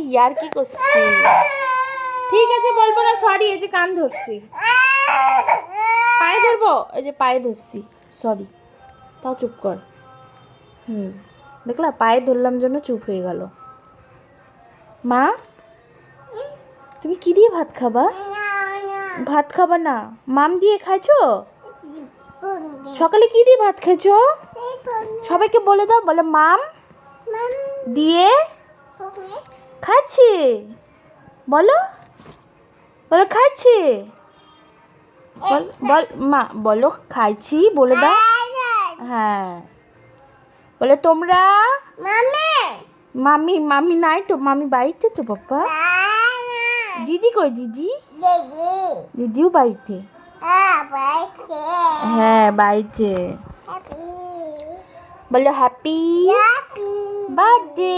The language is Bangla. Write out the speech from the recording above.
ইয়ার কি করছি? ঠিক আছে বলবো না, সরি। এই যে কান ধরছি, পায়ে ধরবো, এই যে পায়ে ধরছি, সরি। তাও চুপ কর। দেখলা, পায়ে ধরলাম জন্য চুপ হয়ে গেল। মা, তুমি কি দিয়ে ভাত খাবা? ভাত খাবা না? মাম দিয়ে খাইছো? সকালে কি দিয়ে ভাত খেয়েছো? সবাইকে বলে দাও, বলে মাম দিয়ে খাচ্ছি। বলো, বলো খাচ্ছি। বল মা, বলো খাইছি বলে দাও। হ্যাঁ, বলে তোমরা। মামি মামি নাই তো, মামি বাড়িতে তো পাপা। দিদি কই? দিদি দিদিও বাড়িতে। হ্যাঁ বাড়িতে। বলো হ্যাপি বার্থডে।